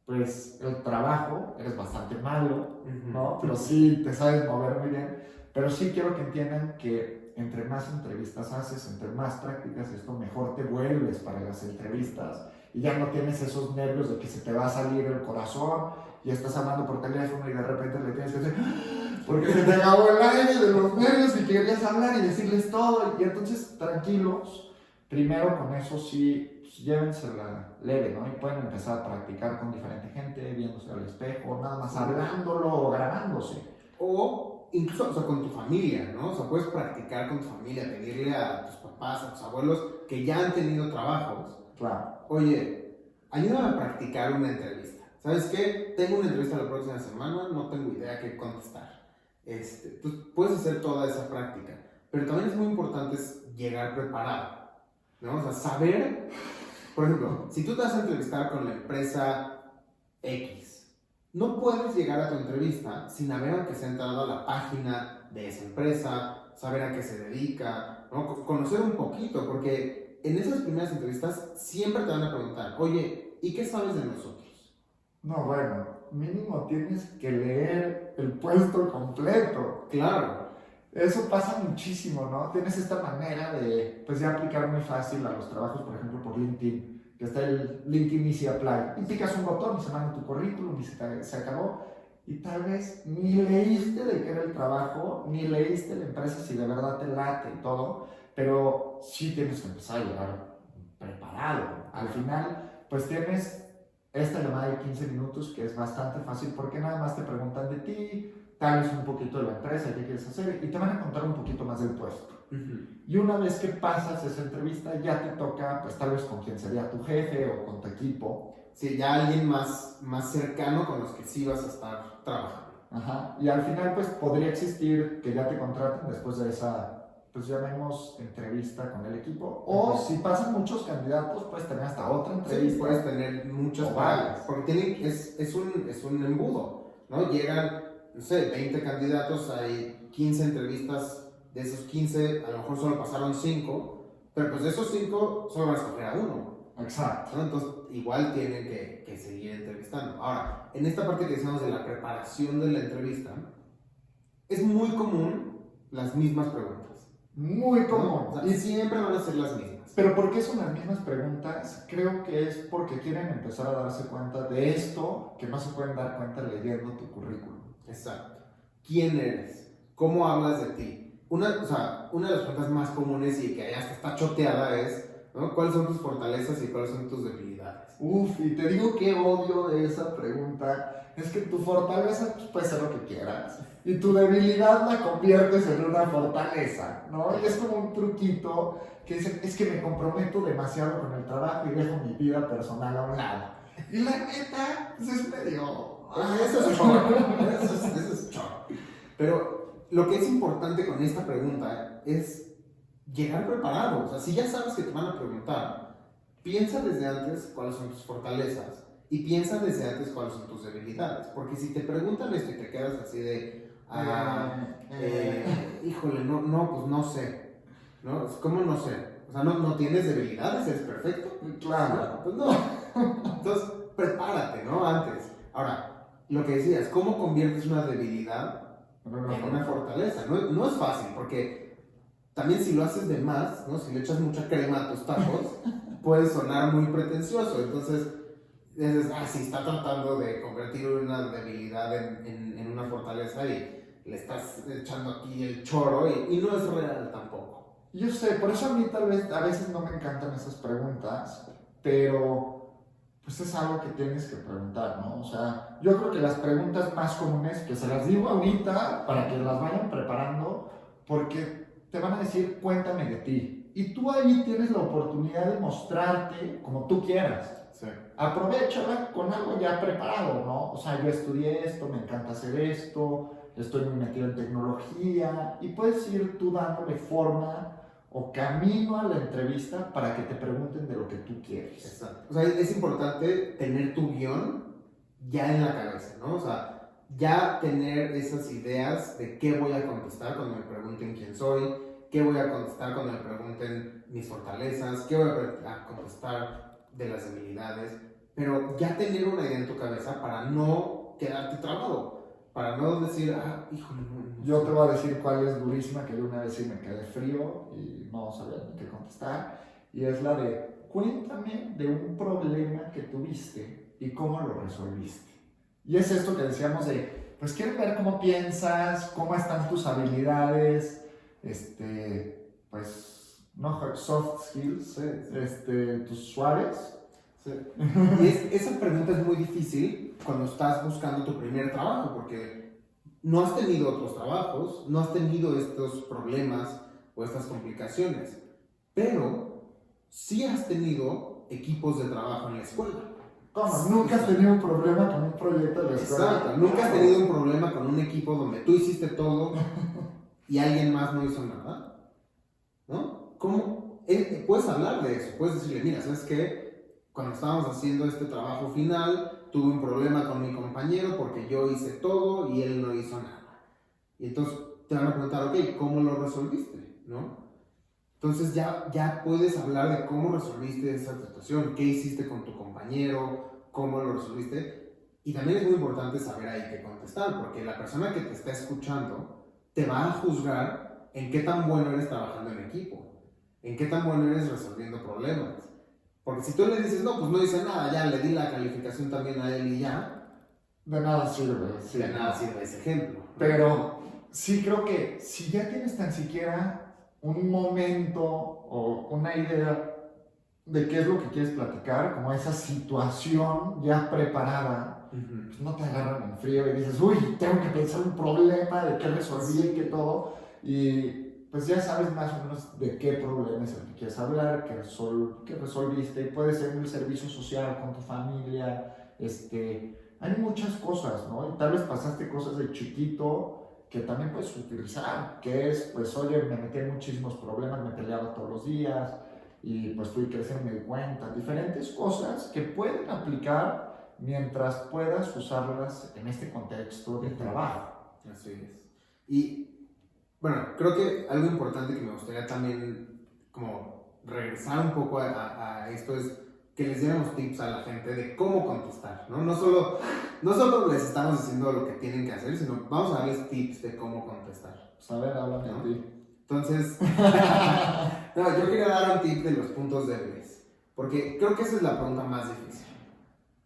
pues el trabajo eres bastante malo, ¿no? Pero sí te sabes mover muy bien. Pero sí quiero que entiendan que entre más entrevistas haces, entre más prácticas esto, mejor te vuelves para las entrevistas y ya no tienes esos nervios de que se te va a salir el corazón y estás hablando por teléfono y de repente le tienes que decir porque se te acabó el aire de los nervios y querías hablar y decirles todo. Y entonces tranquilos, primero con eso sí, pues, llévensela leve, ¿no? Y pueden empezar a practicar con diferente gente, viéndose al espejo, nada más hablándolo o grabándose. O incluso, o sea, con tu familia, ¿no? O sea, puedes practicar con tu familia, pedirle a tus papás, a tus abuelos que ya han tenido trabajos. Claro. Oye, ayúdame a practicar una entrevista. ¿Sabes qué? Tengo una entrevista la próxima semana, no tengo idea qué contestar. Entonces, puedes hacer toda esa práctica. Pero también es muy importante llegar preparado, ¿no? O sea, saber, por ejemplo, si tú te vas a entrevistar con la empresa X, no puedes llegar a tu entrevista sin haber aunque sea entrado a la página de esa empresa, saber a qué se dedica, ¿no? Conocer un poquito, porque en esas primeras entrevistas siempre te van a preguntar, oye, ¿y qué sabes de nosotros? No, bueno, mínimo tienes que leer el puesto completo. Claro. Eso pasa muchísimo, ¿no? Tienes esta manera de, pues, ya aplicar muy fácil a los trabajos, por ejemplo, por LinkedIn, que está el LinkedIn Easy Apply, y picas un botón y se manda tu currículum y se acabó. y tal vez ni leíste de qué era el trabajo, ni leíste la empresa si de verdad te late y todo, pero sí tienes que empezar a llegar preparado. Al final, pues tienes esta llamada de 15 minutos que es bastante fácil porque nada más te preguntan de ti, tal vez un poquito de la empresa, qué quieres hacer, y te van a contar un poquito más del puesto. Y una vez que pasas esa entrevista, ya te toca, pues tal vez con quien sería tu jefe o con tu equipo. Sí, ya alguien más cercano con los que sí vas a estar trabajando. Ajá. Y al final, pues podría existir que ya te contraten después de esa, pues llamemos entrevista con el equipo. O si pasan muchos candidatos, puedes tener hasta otra entrevista. Sí, puedes tener muchos varios. Porque es un embudo, ¿no? Llegan, no sé, 20 candidatos, hay 15 entrevistas. De esos 15, a lo mejor solo pasaron 5, pero pues de esos 5 solo van a escoger a uno. Exacto. ¿No? Entonces, igual tienen que seguir entrevistando. Ahora, en esta parte que decíamos de la preparación de la entrevista, es muy común las mismas preguntas. Muy común. ¿No? O sea, y siempre van a ser las mismas. Pero ¿por qué son las mismas preguntas? Creo que es porque quieren empezar a darse cuenta de esto que no se pueden dar cuenta leyendo tu currículum. Exacto. ¿Quién eres? ¿Cómo hablas de ti? Una de las preguntas más comunes y que hasta está choteada es, ¿no? ¿Cuáles son tus fortalezas y cuáles son tus debilidades? Uf, y te digo que odio de esa pregunta. Es que tu fortaleza pues, puede ser lo que quieras. Y tu debilidad la conviertes en una fortaleza, ¿no? Y es como un truquito que dice, es que me comprometo demasiado con el trabajo y dejo mi vida personal a un lado. Y la neta, pues es medio... Eso es chorro. Eso es chorro. Pero lo que es importante con esta pregunta es llegar preparado. O sea, si ya sabes que te van a preguntar, piensa desde antes cuáles son tus fortalezas y piensa desde antes cuáles son tus debilidades. Porque si te preguntan esto y te quedas así de, híjole, pues no sé. ¿No? ¿Cómo no sé? O sea, no tienes debilidades, eres perfecto. Claro. Pues no. Entonces, prepárate, ¿no? Antes. Ahora, lo que decías, ¿cómo conviertes una debilidad en una fortaleza? No es fácil, porque también si lo haces de más, ¿no? Si le echas mucha crema a tus tacos, puede sonar muy pretencioso. Entonces, dices, sí, está tratando de convertir una debilidad en una fortaleza y le estás echando aquí el choro y no es real tampoco. Yo sé, por eso a mí tal vez a veces no me encantan esas preguntas, pero pues es algo que tienes que preguntar, ¿no? O sea, yo creo que las preguntas más comunes, que se las digo ahorita para que las vayan preparando, porque te van a decir, cuéntame de ti. Y tú ahí tienes la oportunidad de mostrarte como tú quieras. Sí. Aprovechala con algo ya preparado, ¿no? O sea, yo estudié esto, me encanta hacer esto, estoy muy metido en tecnología, y puedes ir tú dándole forma o camino a la entrevista para que te pregunten de lo que tú quieres. Exacto. O sea, es importante tener tu guión ya en la cabeza, ¿no? O sea, ya tener esas ideas de qué voy a contestar cuando me pregunten quién soy, qué voy a contestar cuando me pregunten mis fortalezas, qué voy a contestar de las debilidades, pero ya tener una idea en tu cabeza para no quedarte trabado. Para no decir, híjole, no. Yo te voy a decir cuál es durísima, que yo una vez sí me quedé frío y no sabía ni qué contestar. Y es la de, cuéntame de un problema que tuviste y cómo lo resolviste. Y es esto que decíamos de, pues quiero ver cómo piensas, cómo están tus habilidades, pues, no, soft skills, tus suaves. Sí. Y esa pregunta es muy difícil cuando estás buscando tu primer trabajo, porque no has tenido otros trabajos, no has tenido estos problemas o estas complicaciones, pero sí has tenido equipos de trabajo en la escuela. ¿Cómo? ¿Nunca has tenido un problema con un proyecto de la escuela? Exacto, nunca has tenido un problema con un equipo donde tú hiciste todo y alguien más no hizo nada, ¿no? ¿Cómo? Puedes hablar de eso, puedes decirle, mira, ¿sabes qué? Cuando estábamos haciendo este trabajo final, tuve un problema con mi compañero porque yo hice todo y él no hizo nada. Y entonces te van a preguntar, ok, ¿cómo lo resolviste? ¿No? Entonces ya puedes hablar de cómo resolviste esa situación, qué hiciste con tu compañero, cómo lo resolviste. Y también es muy importante saber ahí qué contestar, porque la persona que te está escuchando te va a juzgar en qué tan bueno eres trabajando en equipo, en qué tan bueno eres resolviendo problemas. Porque si tú le dices, no, pues no hice nada, ya le di la calificación también a él y ya, De nada sirve, sí. De nada sirve ese ejemplo. Pero sí creo que si ya tienes tan siquiera un momento o una idea de qué es lo que quieres platicar, como esa situación ya preparada, pues no te agarran en frío y dices, uy, tengo que pensar un problema, de qué resolví y qué todo, y pues ya sabes más o menos de qué problema es el que quieres hablar, qué resolviste, y puede ser un servicio social con tu familia, hay muchas cosas, ¿no? Y tal vez pasaste cosas de chiquito que también puedes utilizar, que es, pues, oye, me metí en muchísimos problemas, me peleaba todos los días, y pues fui creciendo y me di cuenta, diferentes cosas que pueden aplicar mientras puedas usarlas en este contexto de trabajo. Así es. Y bueno, creo que algo importante que me gustaría también como regresar un poco a esto es que les diéramos tips a la gente de cómo contestar, ¿no? No solo les estamos diciendo lo que tienen que hacer, sino vamos a darles tips de cómo contestar. Pues a ver, háblame ¿no? de ti. Entonces, no, yo quería dar un tip de los puntos débiles, porque creo que esa es la pregunta más difícil.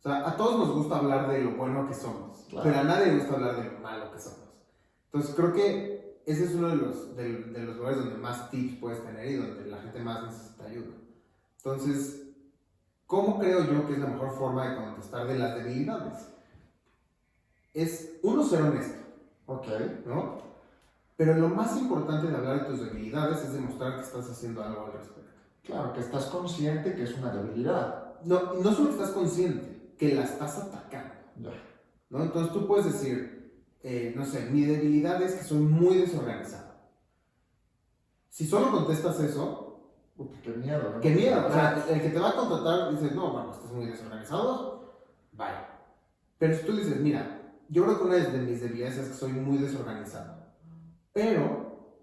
O sea, a todos nos gusta hablar de lo bueno que somos, claro, pero a nadie le gusta hablar de lo malo que somos. Entonces, creo que ese es uno de los lugares donde más tips puedes tener y donde la gente más necesita ayuda. Entonces, ¿cómo creo yo que es la mejor forma de contestar de las debilidades? Es, uno, ser honesto. Ok. ¿No? Pero lo más importante de hablar de tus debilidades es demostrar que estás haciendo algo al respecto. Claro, que estás consciente que es una debilidad. No solo estás consciente, que la estás atacando. Ya. ¿No? Entonces tú puedes decir, no sé, mi debilidad es que soy muy desorganizado. Si solo contestas eso, qué miedo, ¿no? Qué miedo. O sea, el que te va a contratar dice, no, bueno, estás muy desorganizado, vaya. Pero si tú dices, mira, yo creo que una de mis debilidades es que soy muy desorganizado. Pero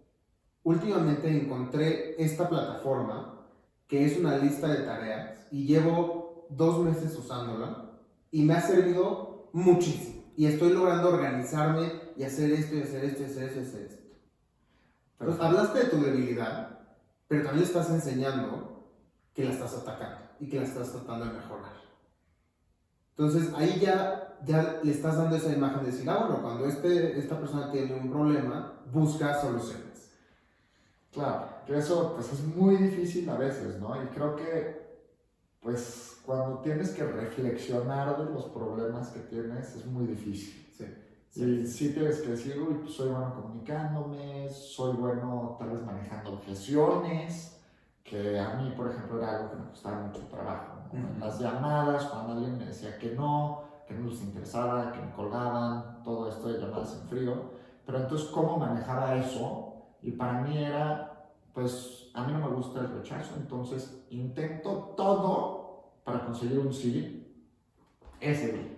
últimamente encontré esta plataforma que es una lista de tareas y llevo 2 meses usándola y me ha servido muchísimo. Y estoy logrando organizarme y hacer esto y hacer esto y hacer esto y hacer esto. Entonces, hablaste de tu debilidad, pero también le estás enseñando que la estás atacando y que la estás tratando de mejorar. Entonces ahí ya le estás dando esa imagen de decir, bueno, cuando esta persona tiene un problema, busca soluciones. Claro, que eso pues es muy difícil a veces, ¿no? Y creo que pues cuando tienes que reflexionar de los problemas que tienes es muy difícil. Sí. Y sí tienes que decir, uy, pues soy bueno comunicándome, soy bueno tal vez manejando objeciones, que a mí, por ejemplo, era algo que me costaba mucho trabajo, ¿no? En las llamadas, cuando alguien me decía que no les interesaba, que me colgaban, todo esto de llamadas en frío, pero entonces, ¿cómo manejaba eso? Y para mí era, pues, a mí no me gusta el rechazo, entonces intento todo para conseguir un sí ese día,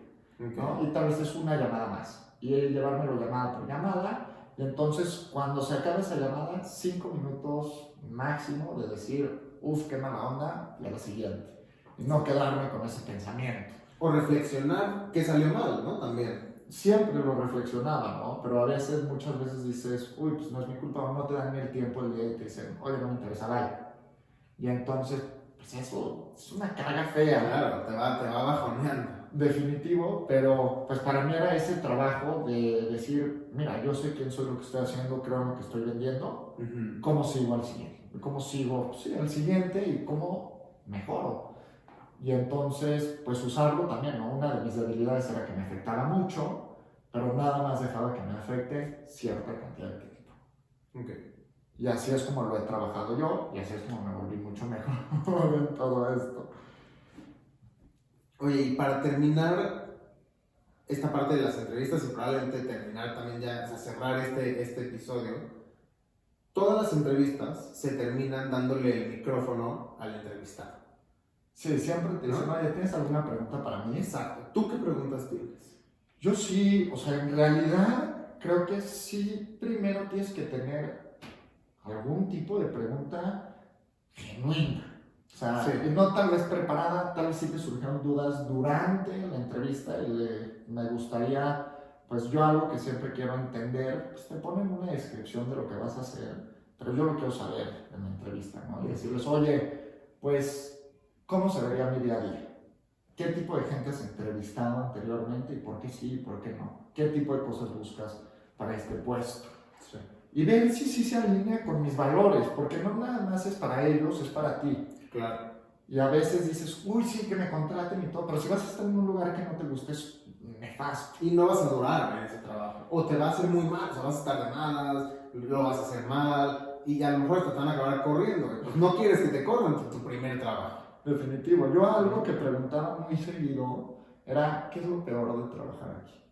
¿no? Y tal vez es una llamada más. Y llevármelo llamada por llamada, y entonces cuando se acabe esa llamada, 5 minutos máximo de decir, qué mala onda, y a la siguiente, y no quedarme con ese pensamiento. O reflexionar que salió mal, ¿no? También. Siempre lo reflexionaba, ¿no? Pero a veces, muchas veces dices, uy, pues no es mi culpa, o no te dan ni el tiempo el día y te dicen, oye, no me interesa, vaya. Y entonces, pues eso es una carga fea. Claro, te va bajoneando. Definitivo, pero pues para mí era ese trabajo de decir, mira, yo sé quién soy, lo que estoy haciendo, creo en lo que estoy vendiendo, ¿cómo sigo al siguiente? ¿Cómo sigo al siguiente y cómo mejoro? Y entonces, pues usarlo también, ¿no? Una de mis debilidades era que me afectaba mucho, pero nada más dejaba que me afecte cierta cantidad de tiempo. Okay. Y así es como lo he trabajado yo, y así es como me volví mucho mejor en todo esto. Oye, y para terminar esta parte de las entrevistas y probablemente terminar también ya, o sea, cerrar este episodio, todas las entrevistas se terminan dándole el micrófono al entrevistado. Sí, siempre te dicen, ¿no? oye, ¿tienes alguna pregunta para mí? Exacto. ¿Tú qué preguntas tienes? Yo sí, o sea, en realidad creo que sí, primero tienes que tener algún tipo de pregunta genuina. O sea, sí, no tal vez preparada, tal vez sí te surgieron dudas durante la entrevista y me gustaría, pues yo algo que siempre quiero entender, pues te ponen una descripción de lo que vas a hacer, pero yo lo quiero saber en la entrevista, ¿no? Y decirles, oye, pues, ¿cómo se vería mi día a día? ¿Qué tipo de gente has entrevistado anteriormente y por qué sí y por qué no? ¿Qué tipo de cosas buscas para este puesto? Sí. Y ver si sí se alinea con mis valores, porque no nada más es para ellos, es para ti. Claro. Y a veces dices, uy, sí, que me contraten y todo, pero si vas a estar en un lugar que no te guste, es nefasto. Y no vas a durar en ese trabajo. O te va a hacer muy mal, o sea, vas a estar de malas, lo vas a hacer mal, y a lo mejor te van a acabar corriendo. Pues no quieres que te corran tu primer trabajo. Definitivo. Yo algo que preguntaba muy seguido era, ¿qué es lo peor de trabajar aquí?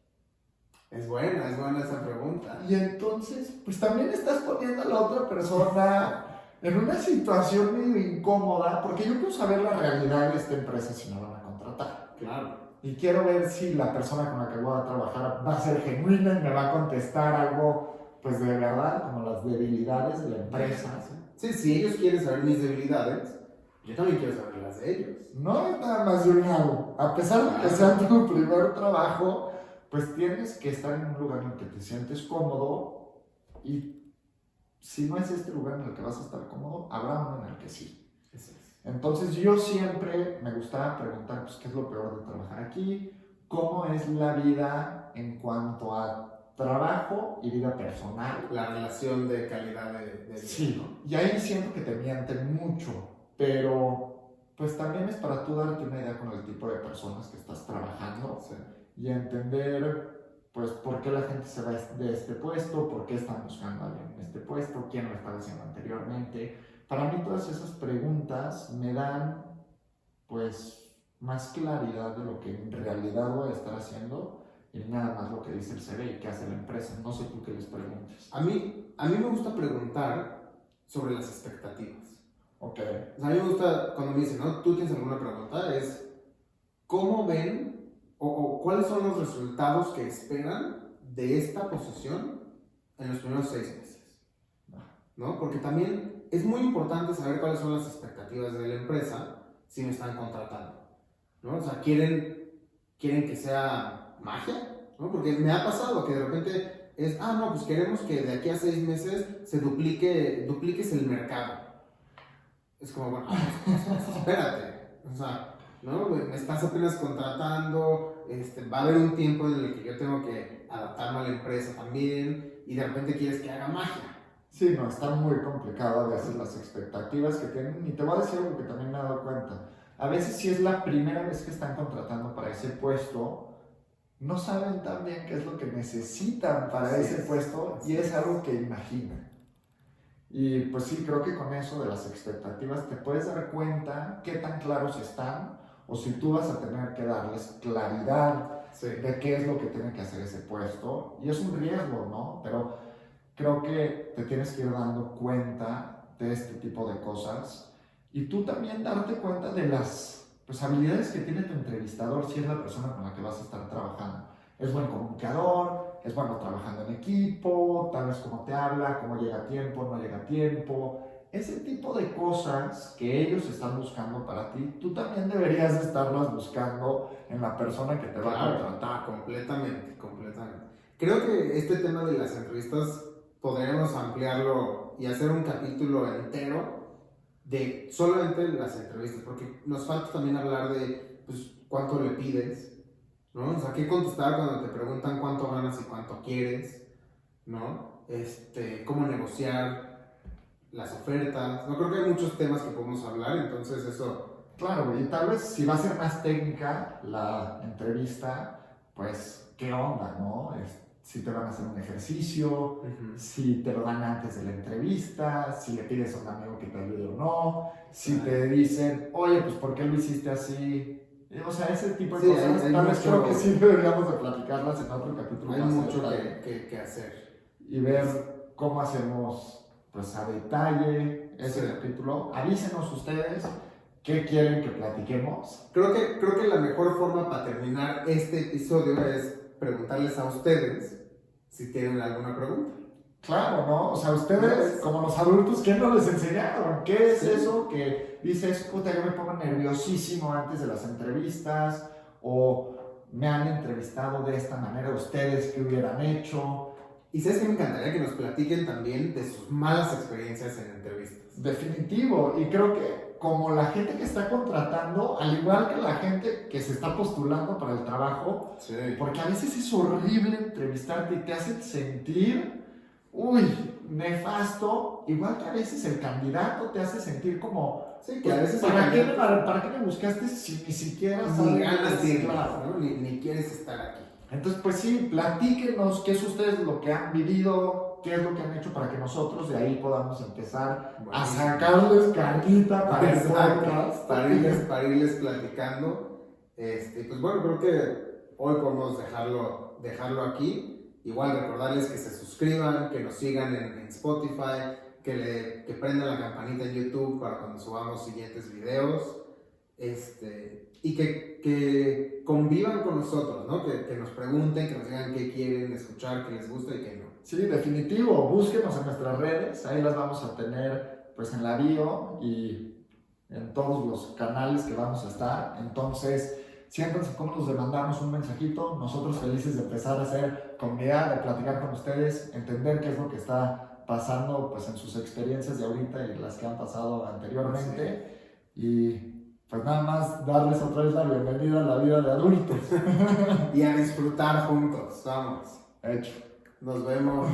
Es buena esa pregunta. Y entonces, pues también estás poniendo a la otra persona en una situación medio incómoda, porque yo quiero saber la realidad de esta empresa si me van a contratar. Claro. Y quiero ver si la persona con la que voy a trabajar va a ser genuina y me va a contestar algo, pues de verdad, como las debilidades de la empresa. Sí, si ellos quieren saber mis debilidades, yo también quiero saber las de ellos. No es nada más de un lado. A pesar de que sea tu primer trabajo, pues tienes que estar en un lugar en el que te sientes cómodo, y si no es este lugar en el que vas a estar cómodo, habrá uno en el que sí. Eso es. Entonces yo siempre me gustaba preguntar, pues, ¿qué es lo peor de trabajar aquí? ¿Cómo es la vida en cuanto a trabajo y vida personal? La relación de calidad de Sí, ¿no? y ahí siento que te mienten mucho, pero pues también es para tú darte una idea con el tipo de personas que estás trabajando. Sí. Y entender, pues, por qué la gente se va de este puesto, por qué están buscando a alguien en este puesto, quién lo estaba haciendo anteriormente. Para mí todas esas preguntas me dan, pues, más claridad de lo que en realidad voy a estar haciendo y nada más lo que dice el CV y qué hace la empresa. No sé tú qué les preguntes. A mí me gusta preguntar sobre las expectativas. Ok. O sea, a mí me gusta cuando me dicen, ¿no? ¿Tú tienes alguna pregunta? Es, ¿cómo ven o cuáles son los resultados que esperan de esta posición en los primeros 6 meses? ¿No? Porque también es muy importante saber cuáles son las expectativas de la empresa si me están contratando, ¿no? O sea, ¿quieren que sea magia? ¿No? Porque me ha pasado que de repente es, no, pues queremos que de aquí a 6 meses se dupliques el mercado. Es como, bueno, espérate, o sea, ¿no? Me estás apenas contratando, va a haber un tiempo en el que yo tengo que adaptarme a la empresa también, y de repente quieres que haga magia. Sí, no, está muy complicado a veces las expectativas que tienen. Y te voy a decir algo que también me he dado cuenta. A veces si es la primera vez que están contratando para ese puesto, no saben tan bien qué es lo que necesitan para ese puesto, y es algo que imaginan. Y pues sí, creo que con eso de las expectativas te puedes dar cuenta qué tan claros están, o si tú vas a tener que darles claridad de qué es lo que tiene que hacer ese puesto. Y es un riesgo, ¿no? Pero creo que te tienes que ir dando cuenta de este tipo de cosas, y tú también darte cuenta de las, pues, habilidades que tiene tu entrevistador si es la persona con la que vas a estar trabajando. Es buen comunicador, es bueno trabajando en equipo, tal vez cómo te habla, cómo llega a tiempo, no llega a tiempo. Ese tipo de cosas que ellos están buscando para ti, tú también deberías estarlas buscando en la persona que te va a contratar. Completamente. Creo que este tema de las entrevistas podríamos ampliarlo y hacer un capítulo entero de solamente las entrevistas, porque nos falta también hablar de, pues, cuánto le pides, ¿no? O sea, qué contestar cuando te preguntan cuánto ganas y cuánto quieres, ¿no? Cómo negociar las ofertas. No, creo que hay muchos temas que podemos hablar, entonces eso... Claro, y tal vez si va a ser más técnica la entrevista, pues, ¿qué onda, no? Si te van a hacer un ejercicio, si te lo dan antes de la entrevista, si le pides a un amigo que te ayude o no, si te dicen, oye, pues, ¿por qué lo hiciste así? O sea, ese tipo de cosas, tal vez creo que sí deberíamos de platicarlas en otro capítulo. Hay mucho que hacer. Y ver cómo hacemos, pues, a detalle ese capítulo. Avísenos ustedes qué quieren que platiquemos. Creo que la mejor forma para terminar este episodio es preguntarles a ustedes si tienen alguna pregunta. Claro, ¿no? O sea, ustedes, como los adultos, ¿qué no les enseñaron? ¿Qué es eso que dices, puta, yo me pongo nerviosísimo antes de las entrevistas? O me han entrevistado de esta manera, ¿ustedes qué hubieran hecho? Y sabes que me encantaría que nos platiquen también de sus malas experiencias en entrevistas. definitivo. Y creo que como la gente que está contratando, al igual que la gente que se está postulando para el trabajo, Sí. porque a veces es horrible entrevistarte y te hacen sentir, nefasto, igual que a veces el candidato te hace sentir como, Sí, que a veces ¿para qué me buscaste si ni siquiera ni sabes? ganas tienes, Claro. ¿no? Ni quieres estar aquí. Entonces, pues sí, platíquenos qué es ustedes lo que han vivido, qué es lo que han hecho para que nosotros de ahí podamos empezar a Buenísimo. sacarles carnita para el Exacto, podcast. para irles platicando. Pues bueno, creo que hoy podemos dejarlo aquí. Igual recordarles que se suscriban, que nos sigan en Spotify, que prendan la campanita en YouTube para cuando subamos siguientes videos. Y que convivan con nosotros, ¿no? Que nos pregunten, que nos digan qué quieren escuchar, qué les gusta y qué no. Sí, definitivo. Búsquenos en nuestras redes. Ahí las vamos a tener pues en la bio y en todos los canales que vamos a estar. Entonces, siéntanse cómodos de mandarnos un mensajito. Nosotros felices de empezar a hacer comunidad, de platicar con ustedes, entender qué es lo que está pasando pues en sus experiencias de ahorita y las que han pasado anteriormente. Sí. Y pues nada más darles otra vez la bienvenida a la vida de adultos. Y a disfrutar juntos. Vamos. Hecho. Nos vemos.